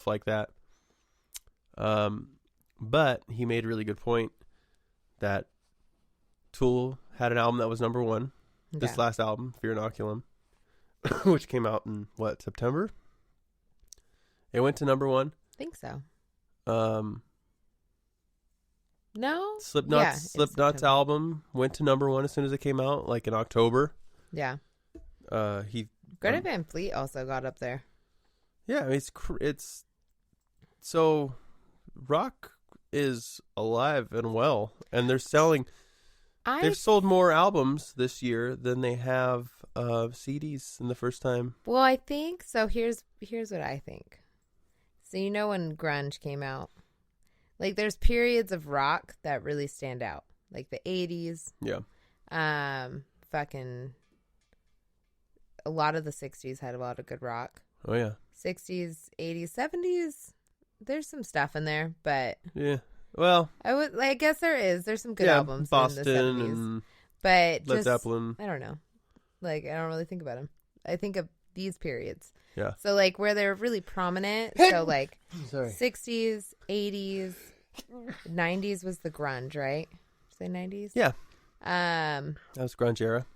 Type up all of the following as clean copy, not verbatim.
like that. But he made a really good point that Tool had an album that was number one. This last album, Fear Inoculum, which came out in September? It went to number one. I think so. No? Slipknot's album went to number one as soon as it came out, like in October. Yeah. Greta Van Fleet also got up there. Yeah, it's so rock is alive and well, and they've sold more albums this year than they have CDs in the first time. Well, I think so. Here's what I think. So when grunge came out, like there's periods of rock that really stand out, like the 80s. Yeah. Fucking a lot of the 60s had a lot of good rock. Oh yeah. 60s, 80s, 70s. There's some stuff in there, but yeah. Well, I guess there's some good albums Boston in the 70s. And but Led Zeppelin. I don't know. Like I don't really think about them. I think of these periods. Yeah. So like where they're really prominent. So like 60s, 80s, 90s was the grunge, right? Say 90s? Yeah. That was grunge era.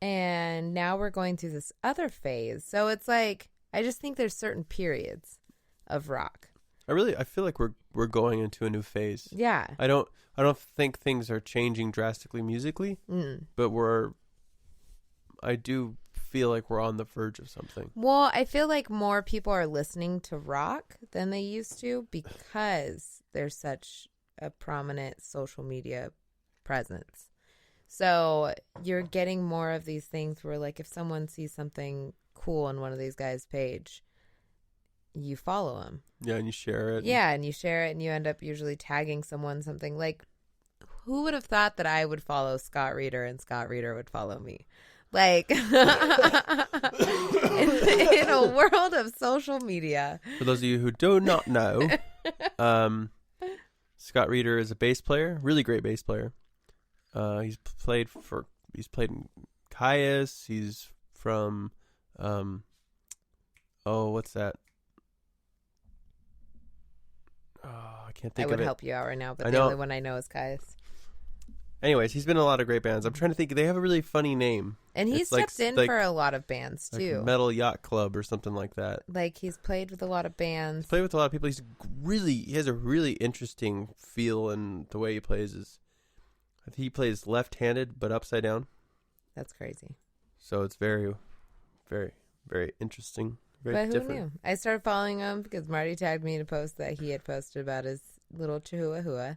And now we're going through this other phase. So it's like I just think there's certain periods of rock. I feel like we're going into a new phase. Yeah. I don't think things are changing drastically musically, but I do feel like we're on the verge of something. Well, I feel like more people are listening to rock than they used to because there's such a prominent social media presence. So you're getting more of these things where like if someone sees something cool on one of these guys' page, you follow them. Yeah, and you share it. Yeah, and you share it, and you end up usually tagging someone something. Like, who would have thought that I would follow Scott Reeder and Scott Reeder would follow me? Like, in a world of social media. For those of you who do not know, Scott Reeder is a bass player, really great bass player. He's played in Caius. He's from, what's that? Oh, I can't think of it. I would help you out right now, but the only one I know is Caius. Anyways, he's been in a lot of great bands. I'm trying to think. They have a really funny name. And he's stepped in for a lot of bands, too. Like Metal Yacht Club or something like that. Like, he's played with a lot of bands. He's played with a lot of people. He has a really interesting feel, and the way he plays is, I think he plays left-handed, but upside down. That's crazy. So it's very, very, very interesting. But who knew? I started following him because Marty tagged me to post that he had posted about his little Chihuahua.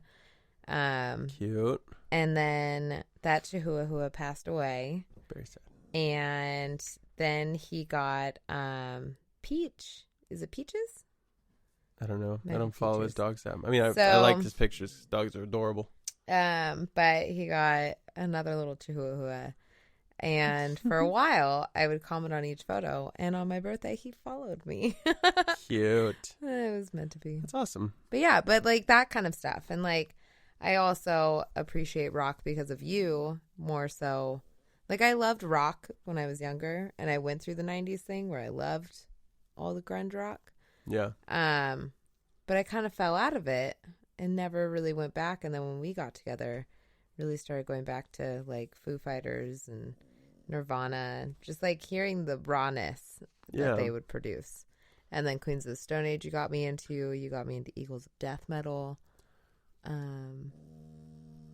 Cute. And then that Chihuahua passed away. Very sad. And then he got Peach. Is it Peaches? I don't know. Maybe I don't follow Peaches. his dogs that much. I mean, I like his pictures. His dogs are adorable. But he got another little Chihuahua. And for a while, I would comment on each photo. And on my birthday, he followed me. Cute. It was meant to be. That's awesome. But yeah, like that kind of stuff. And like, I also appreciate rock because of you more so. Like, I loved rock when I was younger. And I went through the 90s thing where I loved all the grunge rock. Yeah. But I kind of fell out of it and never really went back. And then when we got together, really started going back to like Foo Fighters and Nirvana, just like hearing the rawness that they would produce. And then Queens of the Stone Age you got me into Eagles of Death Metal. And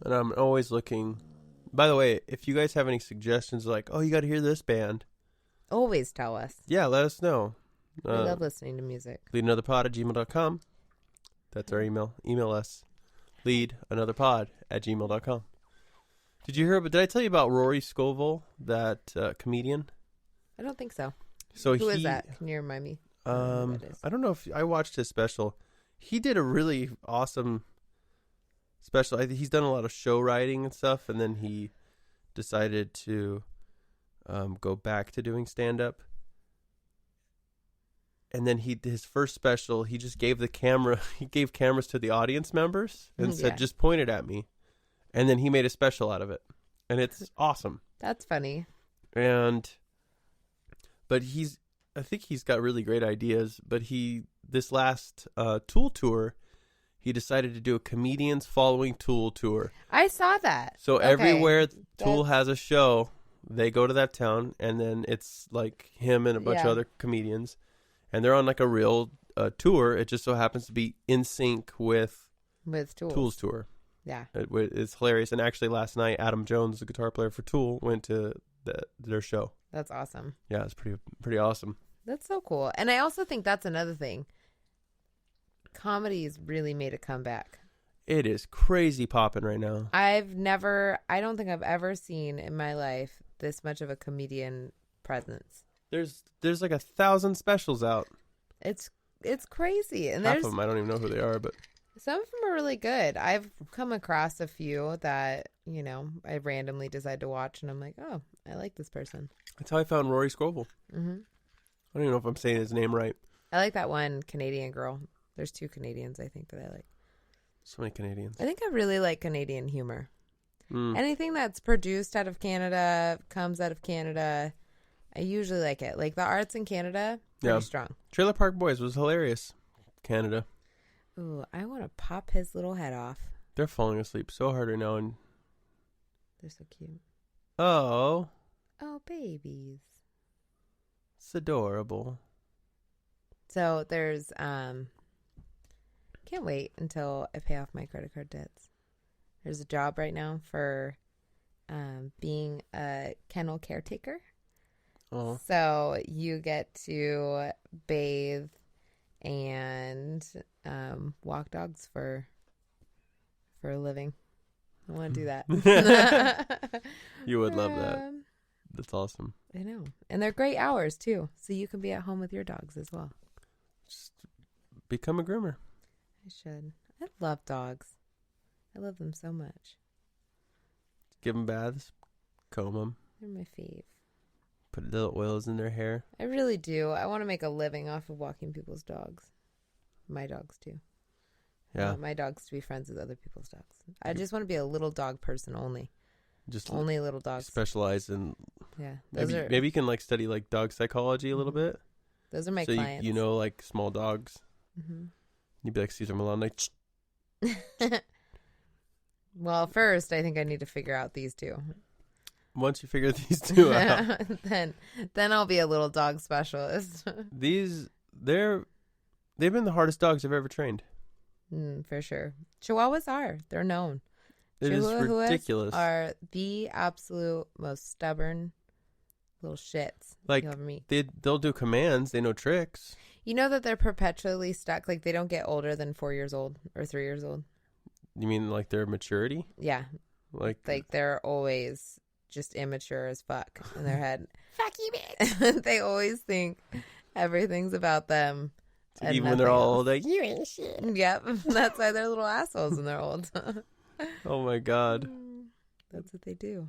I'm always looking. By the way, if you guys have any suggestions like, oh, you got to hear this band, always tell us. Yeah, let us know. We love listening to music. leadanotherpod@gmail.com. That's our email. Email us. leadanotherpod@gmail.com. Did I tell you about Rory Scovel, that comedian? I don't think so. So who is that? Can you remind me? I don't know if I watched his special. He did a really awesome special. I think he's done a lot of show writing and stuff, and then he decided to go back to doing stand-up. And then his first special, he just gave cameras to the audience members and said, just point it at me. And then he made a special out of it. And it's awesome. That's funny. But I think he's got really great ideas, but he this last Tool tour, he decided to do a comedians following Tool tour. I saw that. So everywhere Tool has a show, they go to that town, and then it's like him and a bunch of other comedians, and they're on like a real tour. It just so happens to be in sync with Tool's tour. Yeah, it's hilarious. And actually, last night, Adam Jones, the guitar player for Tool, went to their show. That's awesome. Yeah, it's pretty awesome. That's so cool. And I also think that's another thing. Comedy's really made a comeback. It is crazy popping right now. I don't think I've ever seen in my life this much of a comedian presence. There's like 1,000 specials out. It's crazy. And half of them, I don't even know who they are, but some of them are really good. I've come across a few that, I randomly decide to watch, and I'm like, oh, I like this person. That's how I found Rory Scovel. Mm-hmm. I don't even know if I'm saying his name right. I like that one Canadian girl. There's 2 Canadians, I think, that I like. So many Canadians. I think I really like Canadian humor. Anything that's produced out of Canada, comes out of Canada, I usually like it. Like the arts in Canada, pretty strong. Trailer Park Boys was hilarious. Canada. Ooh, I want to pop his little head off. They're falling asleep so hard right now. And they're so cute. Oh, babies. It's adorable. So there's, can't wait until I pay off my credit card debts. There's a job right now for being a kennel caretaker. Oh. So you get to bathe and walk dogs for a living. I want to do that. You would love that. That's awesome. I know. And they're great hours, too. So you can be at home with your dogs as well. Just become a groomer. I should. I love dogs. I love them so much. Give them baths. Comb them. They're my fave. Put little oils in their hair. I really do. I want to make a living off of walking people's dogs. My dogs, too. Yeah. I want my dogs to be friends with other people's dogs. I just want to be a little dog person only. Just only little dogs. Specialize in. Yeah. Maybe you can like study like dog psychology a little bit. Those are my clients. You know, like small dogs. Mm-hmm. You'd be like Caesar Milan, like. Well, first I think I need to figure out these 2. Once you figure these 2 out, then I'll be a little dog specialist. They've been the hardest dogs I've ever trained. For sure. Chihuahuas they're known. It is ridiculous. Are the absolute most stubborn little shits like you'll ever meet. They'll do commands. They know tricks. You know that they're perpetually stuck. Like they don't get older than 4 years old or 3 years old. You mean like their maturity? Yeah. Like they're always just immature as fuck in their head. Fuck you, bitch. They always think everything's about them. Even when they're all old, like, you ain't shit. Yep. That's why they're little assholes when they're old. Oh my God. That's what they do.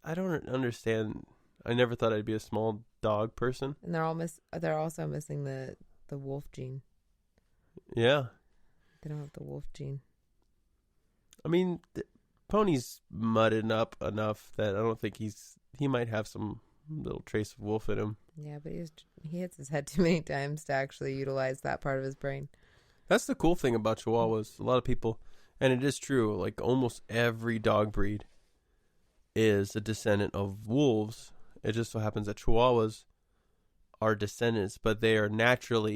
I don't understand. I never thought I'd be a small dog person. And they're also missing the wolf gene. Yeah. They don't have the wolf gene. I mean, Pony's mudded up enough that I don't think he might have some little trace of wolf in him. Yeah, but he hits his head too many times to actually utilize that part of his brain. That's the cool thing about Chihuahuas. A lot of people, and it is true, like almost every dog breed is a descendant of wolves. It just so happens that Chihuahuas are descendants, but they are natural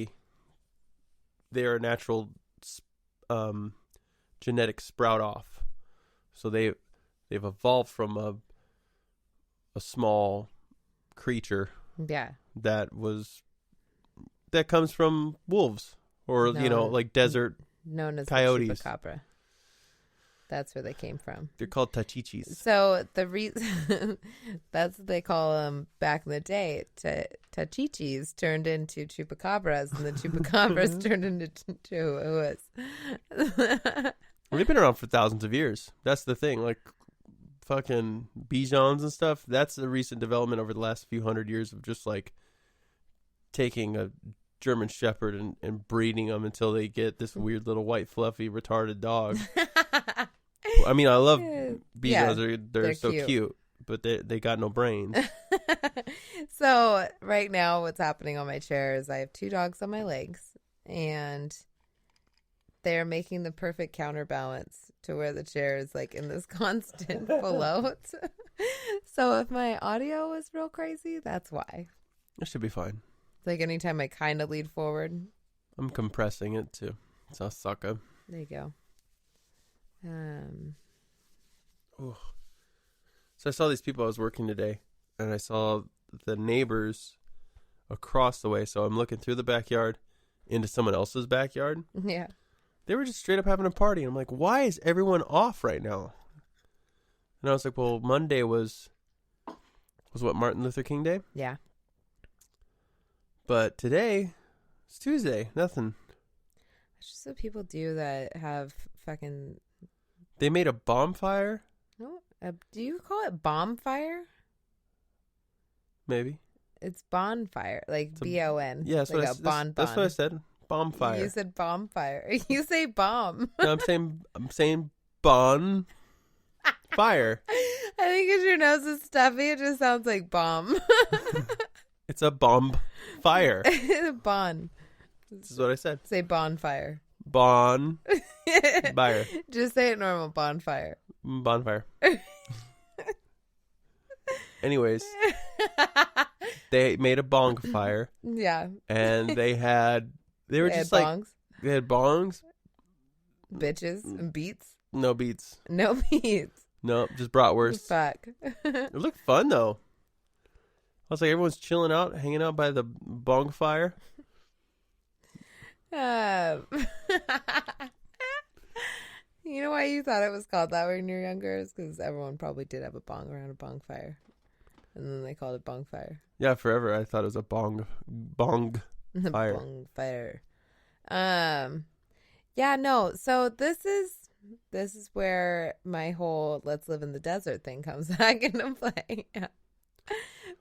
genetic sprout off. So they've evolved from a small creature. Yeah. That comes from wolves or like desert known as coyotes. The chupacabra. That's where they came from. They're called tachichis. So the reason that's what they call them back in the day. Tachichis turned into chupacabras, and the chupacabras turned into chihuahuas. They've been around for thousands of years. That's the thing. Like fucking Bijons and stuff. That's a recent development over the last few hundred years of just like taking a German Shepherd and breeding them until they get this weird little white fluffy retarded dog. I mean, I love Bijons. They're so cute, but they got no brains. So right now what's happening on my chair is I have 2 dogs on my legs, and they're making the perfect counterbalance to where the chair is like in this constant float. So if my audio is real crazy, that's why. It should be fine. It's like anytime I kind of lead forward. I'm compressing it too. It's a sucker. There you go. Oh. So I saw these people I was working today, and I saw the neighbors across the way. So I'm looking through the backyard into someone else's backyard. Yeah. They were just straight up having a party. And I'm like, why is everyone off right now? And I was like, well, Monday was what, Martin Luther King Day? Yeah. But today, it's Tuesday. Nothing. It's just what people do that have fucking... They made a bonfire? No, do you call it bonfire? Maybe. It's bonfire, like B-O-N. Yeah, that's, like that's what I said. Bonfire. You said bonfire. You say bomb. No, I'm saying bon fire. I think because your nose is stuffy, it just sounds like bomb. It's a bomb fire. Bon. This is what I said. Say bonfire. Bon fire. Just say it normal. Bonfire. Bonfire. Anyways, they made a bong fire. Yeah. And they were just like bongs. They had bongs, bitches, and beats. no beats, No beats. no, just bratwurst. Fuck. It looked fun though. I was like, everyone's chilling out, hanging out by the bong fire. You know why you thought it was called that when you were younger? Is because everyone probably did have a bong around a bonfire, and then they called it bonfire. Yeah, forever I thought it was a bong fire. Bonfire. Yeah, no. So this is where my whole "let's live in the desert" thing comes back into play.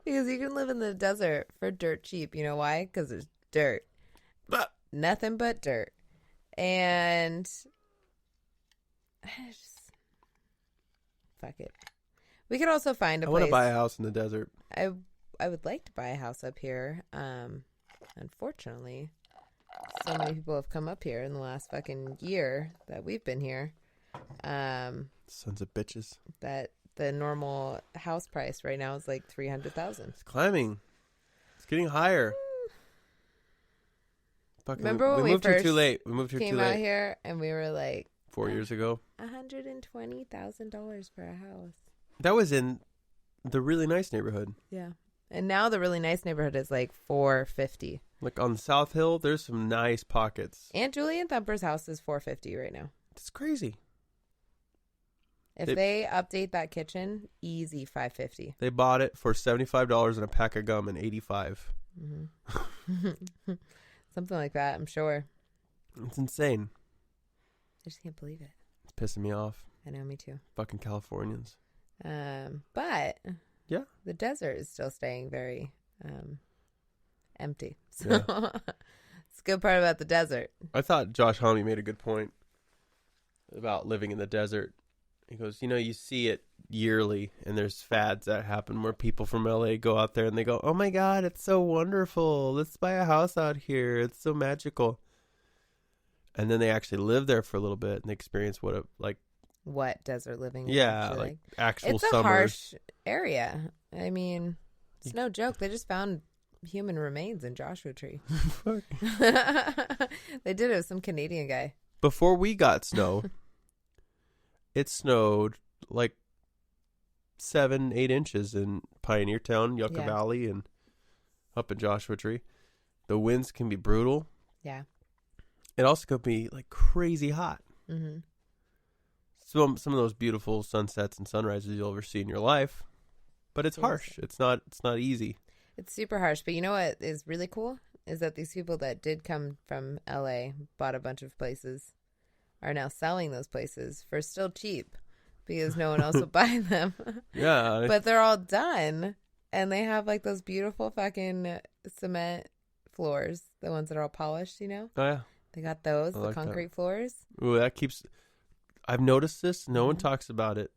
Because you can live in the desert for dirt cheap. You know why? Because there's dirt. Nothing but dirt. And fuck it. We could also find a place. I want to buy a house in the desert. I would like to buy a house up here. Unfortunately, so many people have come up here in the last fucking year that we've been here. Sons of bitches. That the normal house price right now is like $300,000. It's climbing. It's getting higher. Remember when we moved first here too late? We moved here came too late. out here and we were like 4 years ago. $120,000 for a house. That was in the really nice neighborhood. Yeah, and now the really nice neighborhood is like $450. Like on South Hill, there's some nice pockets. Aunt Julian Thumper's house is $450 right now. It's crazy. If they update that kitchen, easy $550. They bought it for $75 and a pack of gum and $85. Mm-hmm. Something like that, I'm sure. It's insane. I just can't believe it. It's pissing me off. I know, me too. Fucking Californians. But yeah, the desert is still staying very empty. So yeah. it's a good part about the desert. I thought Josh Homme made a good point about living in the desert. He goes, you see it yearly, and there's fads that happen where people from LA go out there and they go, oh my God, it's so wonderful. Let's buy a house out here. It's so magical. And then they actually live there for a little bit and experience what desert living is. Yeah, like actual it's a summers. Harsh area. I mean, it's no joke. They just found human remains in Joshua Tree. They did it with some Canadian guy. Before we got snow, it snowed like 7-8 inches in Pioneer Town, Yucca Valley, and up in Joshua Tree. The winds can be brutal. Yeah. It also could be like crazy hot. Mm-hmm. Some of those beautiful sunsets and sunrises you'll ever see in your life, but it's harsh. It's not easy. It's super harsh. But you know what is really cool is that these people that did come from LA, bought a bunch of places, are now selling those places for still cheap because no one else will buy them. Yeah. But they're all done, and they have like those beautiful fucking cement floors, the ones that are all polished, Oh, yeah. They got those, the like concrete that. floors. Ooh, that keeps... I've noticed this. No one talks about it.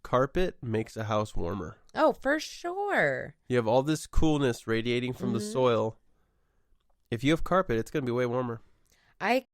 carpet makes a house warmer. Oh, for sure. You have all this coolness radiating from the soil. If you have carpet, it's going to be way warmer. I